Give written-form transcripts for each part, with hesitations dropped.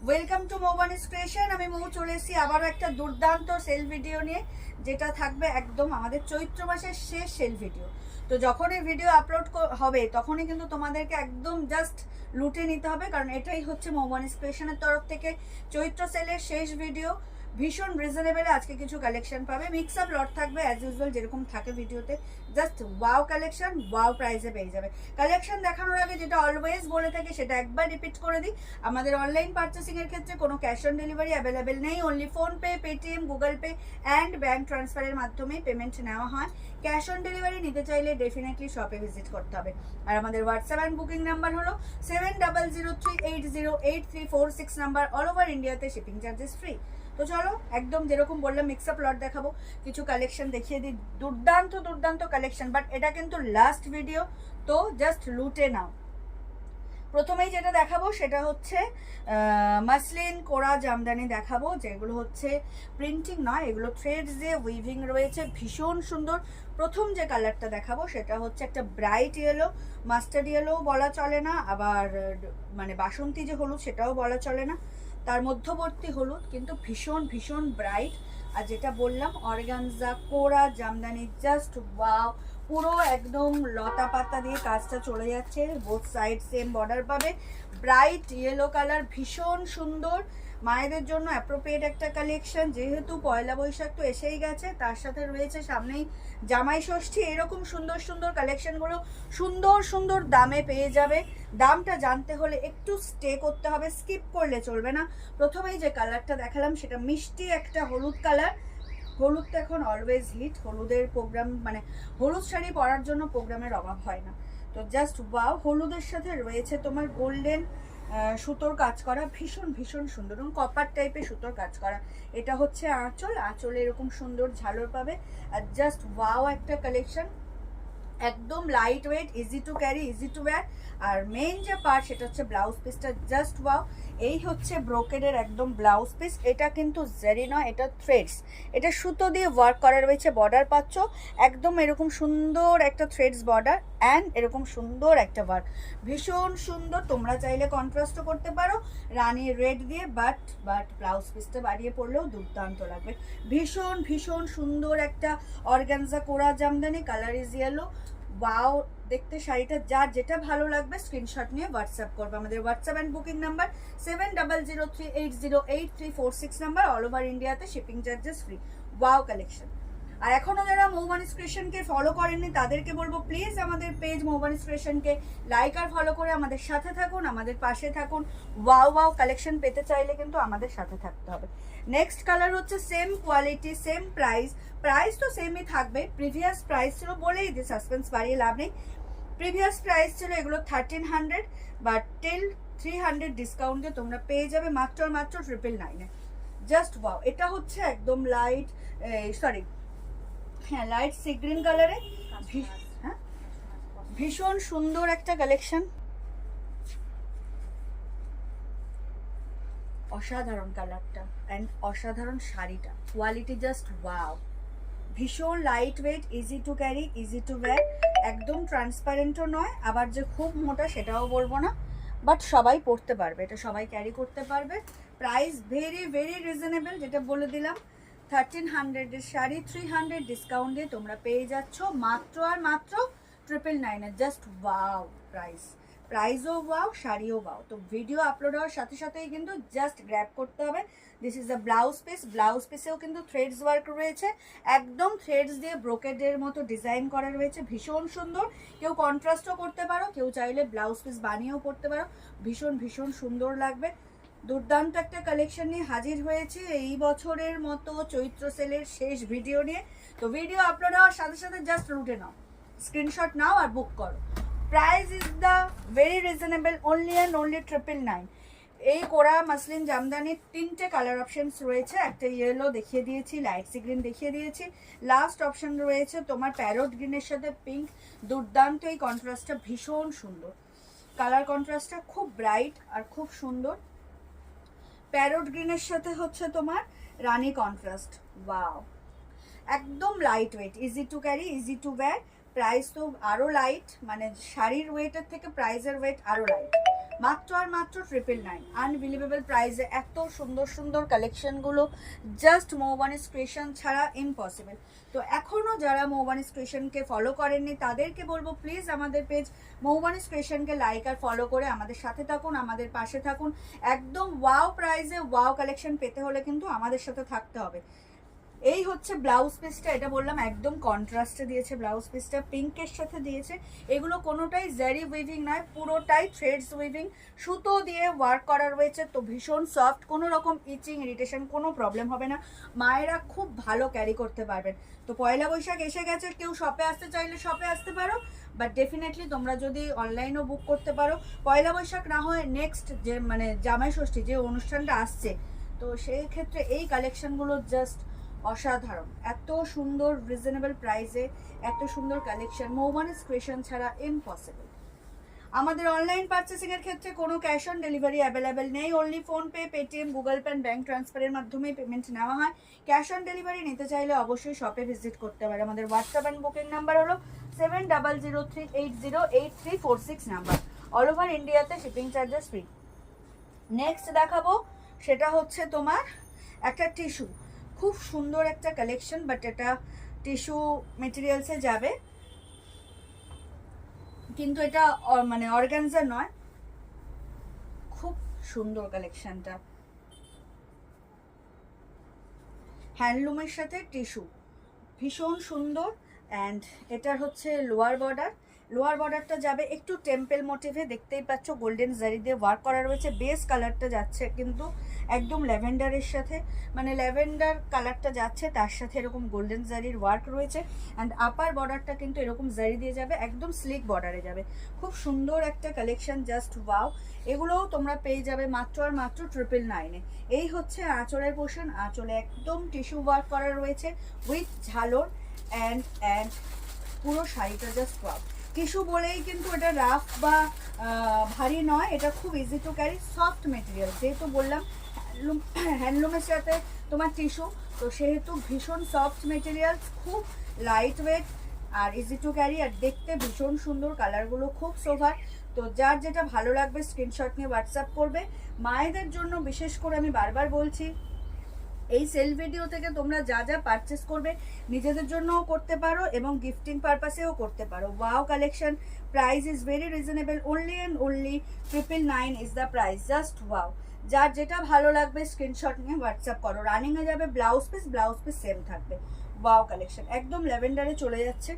Welcome to মৌবানিস creation. আমি মৌ চলে এসেছি আবারও একটা দুর্দান্ত সেল ভিডিও নিয়ে, যেটা থাকবে একদম আমাদের চৈত্র মাসের শেষ সেল ভিডিও। তো যখন এই ভিডিও আপলোড হবে তখনই কিন্তু তোমাদেরকে একদম জাস্ট লুটে নিতে হবে, কারণ এটাই হচ্ছে মৌবানিস ক্রিয়েশনের তরফ থেকে চৈত্র সেলের শেষ ভিডিও। ভীষণ রিজনেবলে আজকে কিছু কালেকশন পাবে, মিক্স আপ লট থাকবে অ্যাজ ইউজুয়াল যেরকম থাকে ভিডিওতে। জাস্ট ওয়াও কালেকশন, ওয়াও প্রাইসে পেয়ে যাবে। কালেকশন দেখানোর আগে যেটা অলওয়েজ বলে থাকি সেটা একবার রিপিট করে দিই, আমাদের অনলাইন পারচেসিং এর ক্ষেত্রে কোনো ক্যাশ অন ডেলিভারি অ্যাভেলেবেল নেই। Only PhonePe, Paytm, Google pay and bank ট্রান্সফারের মাধ্যমেই পেমেন্ট নেওয়া হয়। ক্যাশ অন ডেলিভারি নিতে চাইলে ডেফিনেটলি শপে ভিজিট করতে হবে। আর আমাদের হোয়াটসঅ্যাপ অ্যান্ড বুকিং নাম্বার হলো 7003808346 নাম্বার। অল ওভার ইন্ডিয়াতে শিপিং চার্জেস ফ্রি। তো চলো, একদম যেরকম বললাম মিক্স আপ লট দেখাবো, কিছু কালেকশন দেখিয়ে দিই। দুর্দান্ত দুর্দান্ত কালেকশন, বাট এটা কিন্তু লাস্ট ভিডিও, তো জাস্ট লুটে নাও। প্রথমেই যেটা দেখাবো সেটা হচ্ছে মাসলিন কোরা জামদানি দেখাবো, যেগুলো হচ্ছে প্রিন্টিং নয়, এগুলো থ্রেডস দিয়ে উইভিং রয়েছে, ভীষণ সুন্দর। প্রথম যে কালারটা দেখাবো সেটা হচ্ছে একটা ব্রাইট ইয়েলো, মাস্টার্ড ইয়েলো বলা চলে না, আবার মানে বাসন্তী যে হলুদ সেটাও বলা চলে না, তার মধ্যবর্তী হলুদ, কিন্তু ভীষণ ভীষণ ব্রাইট। আর যেটা বললাম অর্গানজা কোরা জামদানি, জাস্ট ওয়াও। পুরো একদম লতা পাতা দিয়ে কাজটা চলে যাচ্ছে, বোথ সাইড সেম বর্ডার পাবে। ব্রাইট ইয়েলো কালার, ভীষণ সুন্দর। মায়েদের জন্য অ্যাপ্রোপ্রিয়েট একটা কালেকশন, যেহেতু পয়লা বৈশাখ তো এসেই গেছে, তার সাথে রয়েছে সামনেই জামাই ষষ্ঠী। এরকম সুন্দর সুন্দর কালেকশনগুলো সুন্দর সুন্দর দামে পেয়ে যাবে। দামটা জানতে হলে একটু স্টে করতে হবে, স্কিপ করলে চলবে না। প্রথমেই যে কালারটা দেখালাম সেটা মিষ্টি একটা হলুদ কালার। হলুদ তো এখন অলওয়েজ হিট, হলুদের প্রোগ্রাম মানে হলুদ শাড়ি পরার জন্য প্রোগ্রামের অভাব হয় না। তো জাস্ট ওয়াও। হলুদের সাথে রয়েছে তোমার গোল্ডেন সুতোর কাজ করা, ভীষণ ভীষণ সুন্দর, এবং কপার টাইপের সুতোর কাজ করা। এটা হচ্ছে আঁচল, আঁচলে এরকম সুন্দর ঝালর পাবে। আর জাস্ট ওয়াও একটা কালেকশন, একদম light weight, easy to carry, easy to wear. আর মেইন যে পার্ট সেটা হচ্ছে ব্লাউজ পিসটা, জাস্ট ওয়াও। এই হচ্ছে ব্রোকেডের একদম ব্লাউজ পিস। এটা কিন্তু জারি নয়, এটা থ্রেডস, এটা সুতো দিয়ে ওয়ার্ক করা রয়েছে। বর্ডার পাচ্ছ একদম এরকম সুন্দর একটা থ্রেডস বর্ডার, অ্যান্ড এরকম সুন্দর একটা ওয়ার্ক, ভীষণ সুন্দর। তোমরা চাইলে কন্ট্রাস্টও করতে পারো রানি রেড দিয়ে, বাট ব্লাউজ পিসটা বাড়িয়ে পড়লেও দুর্দান্ত লাগবে। ভীষণ ভীষণ সুন্দর একটা অর্গানজা কোরা Jamdani, colour is yellow. Wow দেখতে শাড়িটা, যার যেটা ভালো লাগবে স্ক্রিনশট নিয়ে হোয়াটসঅ্যাপ করবে। আমাদের WhatsApp and booking number 7003808346 number. All over ইন্ডিয়াতে shipping charges free. Wow collection. আর এখনও যারা মৌবানিস ক্রিয়েশনকে ফলো করেননি তাদেরকে বলবো প্লিজ আমাদের পেজ মৌবানিস ক্রিয়েশনকে লাইক আর ফলো করে আমাদের সাথে থাকুন, আমাদের পাশে থাকুন। ওয়াও ওয়াও কালেকশন পেতে চাইলে কিন্তু আমাদের সাথে থাকতে হবে। নেক্সট কালার হচ্ছে same quality, same price, price তো সেমই থাকবে। প্রিভিয়াস প্রাইস ছিল বলেই যে সাসপেন্স বাড়িয়ে লাভ নেই। প্রিভিয়াস প্রাইস ছিল এগুলো 1300, বাট টিল 300 ডিসকাউন্ট দিয়ে তোমরা পেয়ে যাবে মাত্র 999-এ। Just wow. এটা হচ্ছে একদম লাইট, সরি হ্যাঁ লাইট সি গ্রিন কালারে, হ্যাঁ ভীষণ সুন্দর একটা কালেকশন, অসাধারণ কালারটা অ্যান্ড অসাধারণ শাড়িটা, কোয়ালিটি জাস্ট ওয়াও। ভীষণ light weight, easy to carry, easy to wire, একদম ট্রান্সপারেন্টও নয়, আবার যে খুব মোটা সেটাও বলবো না, বাট সবাই পরতে পারবে, এটা সবাই ক্যারি করতে পারবে। প্রাইস ভেরি ভেরি রিজনেবল, যেটা বলে দিলাম 1300-এর শাড়ি 300 ডিসকাউন্ট দিয়ে তোমরা পেয়ে যাচ্ছ মাত্র আর মাত্র 999-এ। জাস্ট ওয়াও প্রাইস, প্রাইসও ওয়াও, শাড়িও ওয়াও। তো ভিডিও আপলোড হওয়ার সাথে সাথেই কিন্তু জাস্ট গ্র্যাব করতে হবে। This is the blouse piece. Blouse পিসেও কিন্তু থ্রেডস ওয়ার্ক রয়েছে, একদম থ্রেডস দিয়ে ব্রোকেডের মতো ডিজাইন করা রয়েছে, ভীষণ সুন্দর। কেউ কন্ট্রাস্টও করতে পারো, কেউ চাইলে ব্লাউজ পিস বানিয়েও পরতে পারো, ভীষণ ভীষণ সুন্দর লাগবে। দুর্দান্ত একটা কালেকশন নিয়ে হাজির হয়েছে এই বছরের মতো চৈত্র সেলের শেষ ভিডিও নিয়ে। তো ভিডিও আপলোড হওয়ার সাথে সাথে জাস্ট লুটে নাও, স্ক্রিনশট নাও আর বুক করো। Price is the very reasonable, only and only 999। এই কোরা মাসলিন জামদানির 3টে কালার অপশনস রয়েছে, একটা ইয়েলো দেখিয়ে দিয়েছি, লাইট সি গ্রিন দেখিয়ে দিয়েছি, লাস্ট অপশন রয়েছে তোমার প্যারোট গ্রিনের সাথে পিঙ্ক। দুর্দান্ত এই কন্ট্রাস্টটা, ভীষণ সুন্দর কালার কন্ট্রাস্টটা, খুব ব্রাইট আর খুব সুন্দর। প্যারোট গ্রিনের সাথে হচ্ছে তোমার রানি কন্ট্রাস্ট, ওয়াও। একদম light weight, easy to carry, easy to wire. Price তো আরও লাইট, মানে শাড়ির ওয়েটের থেকে প্রাইসের ওয়েট আরও লাইট, মাত্র আর মাত্র 999 আনবিলিভেবল প্রাইসে এত সুন্দর সুন্দর কালেকশনগুলো জাস্ট মৌবানিস ক্রিয়েশন ছাড়া ইম্পসিবল। তো এখনও যারা মৌবানিস ক্রিয়েশনকে ফলো করেননি তাদেরকে বলবো প্লিজ আমাদের পেজ মৌবানিস ক্রিয়েশনকে লাইক আর ফলো করে আমাদের সাথে থাকুন, আমাদের পাশে থাকুন। একদম ওয়াও প্রাইসে ওয়াও কালেকশন পেতে হলে কিন্তু আমাদের সাথে থাকতে হবে। এই হচ্ছে ব্লাউজ পিসটা, এটা বললাম একদম কন্ট্রাস্টে দিয়েছে ব্লাউজ পিসটা, পিঙ্কের সাথে দিয়েছে। এগুলো কোনোটাই জারি উইভিং নয়, পুরোটাই থ্রেডস উইভিং, সুতো দিয়ে ওয়ার্ক করা রয়েছে। তো ভীষণ সফট, কোনো রকম ইচিং ইরিটেশন কোনো প্রবলেম হবে না, মায়েরা খুব ভালো ক্যারি করতে পারবেন। তো পয়লা বৈশাখ এসে গেছে, কেউ শপে আসতে চাইলে শপে আসতে পারো, বাট ডেফিনেটলি তোমরা যদি অনলাইনও বুক করতে পারো। পয়লা বৈশাখ না হয় নেক্সট যে মানে জামাই ষষ্ঠী যে অনুষ্ঠানটা আসছে, তো সেই ক্ষেত্রে এই কালেকশনগুলো জাস্ট অসাধারণ। এত সুন্দর রিজনেবল প্রাইসে এত সুন্দর কালেকশন মৌবানিস ক্রিয়েশন ছাড়া ইম্পসিবল। আমাদের অনলাইন পারচেসিংয়ের ক্ষেত্রে কোনো ক্যাশ অন ডেলিভারি অ্যাভেলেবেল নেই, only PhonePe, Paytm, Google pay, bank ট্রান্সফারের মাধ্যমেই পেমেন্ট নেওয়া হয়। ক্যাশ অন ডেলিভারি নিতে চাইলে অবশ্যই শপে ভিজিট করতে পারে। আমাদের হোয়াটসঅ্যাপ অ্যান্ড বুকিং নাম্বার হলো 7003808346 নাম্বার। অল ওভার ইন্ডিয়াতে শিপিং চার্জেস ফ্রি। নেক্সট দেখাবো সেটা হচ্ছে তোমার একটা টিস্যু, খুব সুন্দর একটা কালেকশন, বাট এটা টিস্যু মেটেরিয়ালসে যাবে, কিন্তু এটা মানে অর্গানজা নয়। খুব সুন্দর কালেকশনটা, হ্যান্ডলুমের সাথে টিস্যু, ভীষণ সুন্দর। অ্যান্ড এটার হচ্ছে লোয়ার বর্ডারটা যাবে একটু টেম্পল মোটিভে, দেখতেই পাচ্ছ গোল্ডেন জারি দিয়ে ওয়ার্ক করা রয়েছে। বেস কালারটা যাচ্ছে কিন্তু একদম ল্যাভেন্ডারের সাথে, মানে ল্যাভেন্ডার কালারটা যাচ্ছে, তার সাথে এরকম গোল্ডেন জারির ওয়ার্ক রয়েছে। অ্যান্ড আপার বর্ডারটা কিন্তু এরকম জারি দিয়ে যাবে, একদম স্লিক বর্ডারে যাবে। খুব সুন্দর একটা কালেকশন, জাস্ট ওয়াও। এগুলোও তোমরা পেয়ে যাবে মাত্র আর মাত্র 999-এ। এই হচ্ছে আঁচলের পোর্শন, আঁচলে একদম টিস্যু ওয়ার্ক করা রয়েছে উইথ ঝালর। অ্যান্ড পুরো শাড়িটা জাস্ট ওয়াও। টিস্যু বলেই কিন্তু এটা রাফ বা ভারী নয়, এটা খুব easy to carry, soft material. যেহেতু বললাম হ্যান্ডলুমের সাথে তোমার টিস্যু, তো সেহেতু ভীষণ সফট মেটেরিয়ালস, খুব লাইট ওয়েট আর ইজি টু ক্যারি, আর দেখতে ভীষণ সুন্দর, কালারগুলো খুব সোভার। তো যার যেটা ভালো লাগবে স্ক্রিনশট নিয়ে হোয়াটসঅ্যাপ করবে। মায়েদের জন্য বিশেষ করে আমি বারবার বলছি, এই সেল ভিডিও থেকে তোমরা যা যা পারচেস করবে নিজেদের জন্যও করতে পারো এবং গিফটিং পারপাসেও করতে পারো। Wow collection, price is very reasonable, only and only 999 is the price, just wow. যার যেটা ভালো লাগবে স্ক্রিনশট নিয়ে হোয়াটসঅ্যাপ করো। রানিংয়ে যাবে ব্লাউজ পিস সেম থাকবে। ওয়াও কালেকশন, একদম ল্যাভেন্ডারে চলে যাচ্ছে,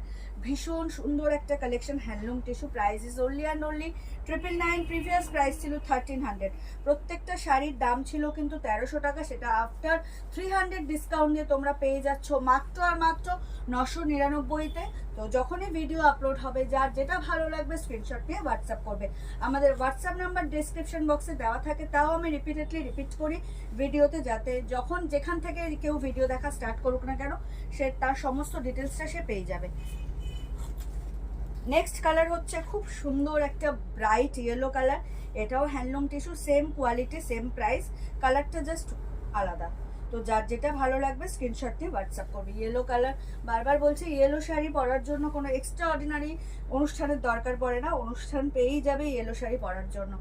ভীষণ সুন্দর একটা collection, handloom tissue. Price is only and only 999। Previous price ছিল 1300। প্রত্যেকটা শাড়ির দাম ছিল কিন্তু 1300 টাকা, সেটা আফটার 300 ডিসকাউন্ট দিয়ে তোমরা পেয়ে যাচ্ছ মাত্র আর মাত্র 999-তে। তো যখনই ভিডিও আপলোড হবে যার যেটা ভালো লাগবে স্ক্রিনশট নিয়ে হোয়াটসঅ্যাপ করবে। আমাদের হোয়াটসঅ্যাপ নাম্বার ডেসক্রিপশন বক্সে দেওয়া থাকে, তাও আমি রিপিট করি ভিডিওতে, যাতে যখন যেখান থেকে কেউ ভিডিও দেখা স্টার্ট করুক না কেন সে তার সমস্ত ডিটেলসটা সে পেয়ে যাবে। নেক্সট কালার হচ্ছে খুব সুন্দর একটা ব্রাইট ইয়েলো কালার, এটাও handloom tissue, same quality same price, কালারটা জাস্ট আলাদা। তো যার যেটা ভালো লাগবে স্ক্রিনশট নিয়ে হোয়াটসঅ্যাপ করবে। ইয়েলো কালার, বারবার বলছি ইয়েলো শাড়ি পরার জন্য কোনো এক্সট্রা অর্ডিনারি অনুষ্ঠানের দরকার পড়ে না, অনুষ্ঠান পেয়েই যাবে ইয়েলো শাড়ি পরার জন্য,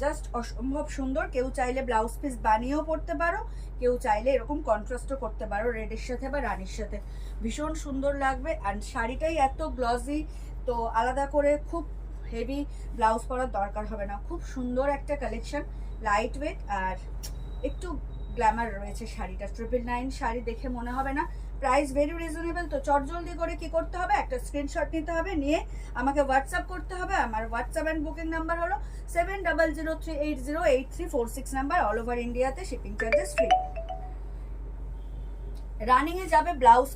জাস্ট অসম্ভব সুন্দর। কেউ চাইলে ব্লাউজ পিস বানিয়েও পরতে পারো, কেউ চাইলে এরকম কন্ট্রাস্টও করতে পারো রেডের সাথে বা রানির সাথে, ভীষণ সুন্দর লাগবে। অ্যান্ড শাড়িটাই এত গ্লসি, তো আলাদা করে খুব হেভি ব্লাউজ পরার দরকার হবে না। খুব সুন্দর একটা কালেকশন, লাইট ওয়েট আর একটু গ্ল্যামার রয়েছে শাড়িটা। 999 শাড়ি দেখে মনে হবে না, প্রাইস ভেরি রিজনেবল। তো চটজলদি করে কি করতে হবে, একটা স্ক্রিনশট নিতে হবে, নিয়ে আমাকে হোয়াটসঅ্যাপ করতে হবে। আমার হোয়াটসঅ্যাপ অ্যান্ড বুকিং নাম্বার হলো 7003808346 নাম্বার। অল ওভার ইন্ডিয়াতে শিপিং চার্জেস ফ্রি। রানিংয়ে যাবে ব্লাউজ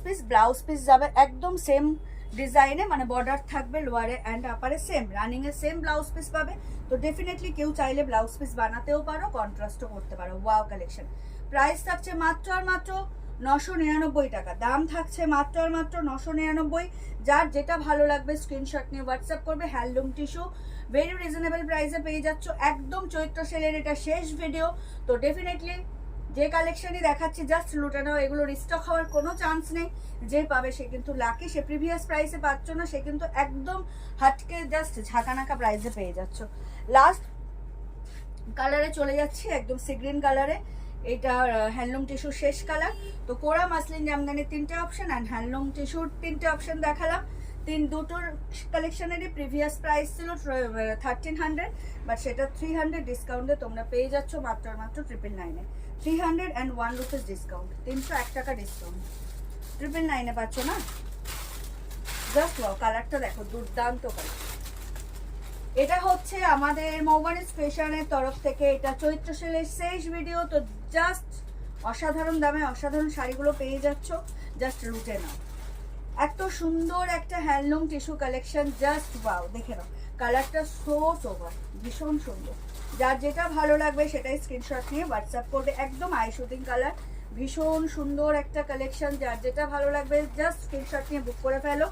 পিস যাবে একদম সেম ডিজাইনে, মানে বর্ডার থাকবে লোয়ারে অ্যান্ড আপারে সেম, রানিংয়ে সেম ব্লাউজ পিস পাবে। তো ডেফিনেটলি কেউ চাইলে ব্লাউজ পিস বানাতেও পারো, কন্ট্রাস্টও করতে পারো। ওয়াও কালেকশন, প্রাইস থাকছে মাত্র আর মাত্র 999 টাকা, দাম থাকছে মাত্র আর মাত্র 999। যার যেটা ভালো লাগবে স্ক্রিনশট নিয়ে হোয়াটসঅ্যাপ করবে। হ্যান্ডলুম টিস্যু ভেরি রিজনেবল প্রাইসে পেয়ে যাচ্ছ, একদম চৈত্র সেলের এটা শেষ ভিডিও। তো ডেফিনেটলি যে কালেকশনই দেখাচ্ছি জাস্ট লুটে নাও, এগুলো রিস্টক হওয়ার কোনো চান্স নেই। যে পাবে সে কিন্তু লাকি, সে প্রিভিয়াস প্রাইসে পাচ্ছ না, সে কিন্তু একদম হাটকে জাস্ট ঝাঁকানাকা প্রাইসে পেয়ে যাচ্ছ। লাস্ট কালারে চলে যাচ্ছি একদম সি গ্রিন কালারে। এটা হ্যান্ডলুম টিস্যু শেষ কালার। তো কোরা মাসলিন জামদানির 3টে অপশন অ্যান্ড হ্যান্ডলুম টিস্যুর 3টে অপশন দেখালাম। দুটোর কালেকশনেরই প্রিভিয়াস প্রাইস ছিল 1300, বাট সেটা 300 ডিসকাউন্টে তোমরা পেয়ে যাচ্ছ মাত্র 999-এ। 301 রুপিস ডিসকাউন্ট, 301 টাকা ডিসকাউন্ট, 999-এ পাচ্ছ না? জাস্ট ওয়াও, কালারটা দেখো, দুর্দান্ত কালার। এটা হচ্ছে আমাদের মৌবানিজ ফ্যাশনের তরফ থেকে, এটা চৈত্র সেলের শেষ ভিডিও। তো জাস্ট অসাধারণ দামে অসাধারণ শাড়িগুলো পেয়ে যাচ্ছ, জাস্ট লুটে নাও। এত সুন্দর একটা handloom tissue collection, just wow, দেখে নাও কালারটা সো সোভার, ভীষণ সুন্দর। যার যেটা ভালো লাগবে সেটাই স্ক্রিনশট নিয়ে হোয়াটসঅ্যাপ করবে। একদম আই শুটিং কালার, ভীষণ সুন্দর একটা কালেকশন। যার যেটা ভালো লাগবে জাস্ট স্ক্রিনশট নিয়ে বুক করে ফেলো।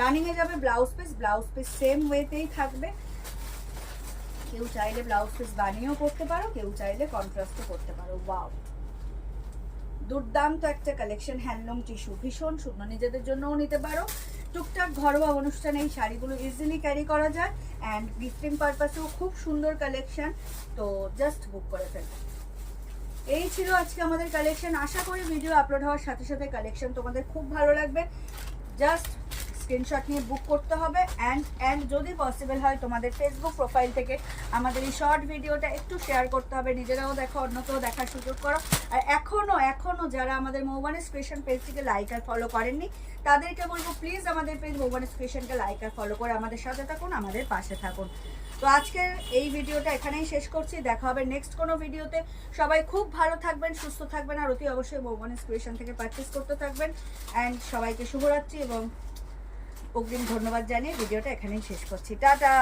রানিংয়ে যাবে ব্লাউজ পিস সেম ওয়েতেই থাকবে। কেউ চাইলে ব্লাউজ পিস বানিয়েও করতে পারো, কেউ চাইলে কন্ট্রাস্টও করতে পারো। ওয়াও, দুর্দান্ত একটা কালেকশন হ্যান্ডলুম টিস্যু, ভীষণ সুন্দর। নিজেদের জন্যও নিতে পারো, টুকটাক ঘরোয়া অনুষ্ঠানে এই শাড়িগুলো ইজিলি ক্যারি করা যায় অ্যান্ড গিফটিং পারপাসেও খুব সুন্দর কালেকশন। তো জাস্ট বুক করে ফেলবে। এই ছিল আজকে আমাদের কালেকশন। আশা করি ভিডিও আপলোড হওয়ার সাথে সাথে কালেকশন তোমাদের খুব ভালো লাগবে। জাস্ট স্ক্রিনশট নিয়ে বুক করতে হবে অ্যান্ড যদি পসিবল হয় তোমাদের ফেসবুক প্রোফাইল থেকে আমাদের এই শর্ট ভিডিওটা একটু শেয়ার করতে হবে। নিজেরাও দেখো, অন্যকেও দেখার সুযোগ করো। আর এখনও যারা আমাদের মৌবানিজ ফ্যাশন পেজটিকে লাইক আর ফলো করেননি তাদেরকে বলবো প্লিজ আমাদের পেজ মৌবানিজ ফ্যাশনকে লাইক আর ফলো করে আমাদের সাথে থাকুন, আমাদের পাশে থাকুন। তো আজকের এই ভিডিওটা এখানেই শেষ করছি। দেখা হবে নেক্সট কোনো ভিডিওতে। সবাই খুব ভালো থাকবেন, সুস্থ থাকবেন আর অতি অবশ্যই মৌবানিজ ফ্যাশন থেকে পারচেস করতে থাকবেন। অ্যান্ড সবাইকে শুভরাত্রি এবং অগ্রিম ধন্যবাদ জানিয়ে ভিডিওটা এখানেই শেষ করছি। টাটা।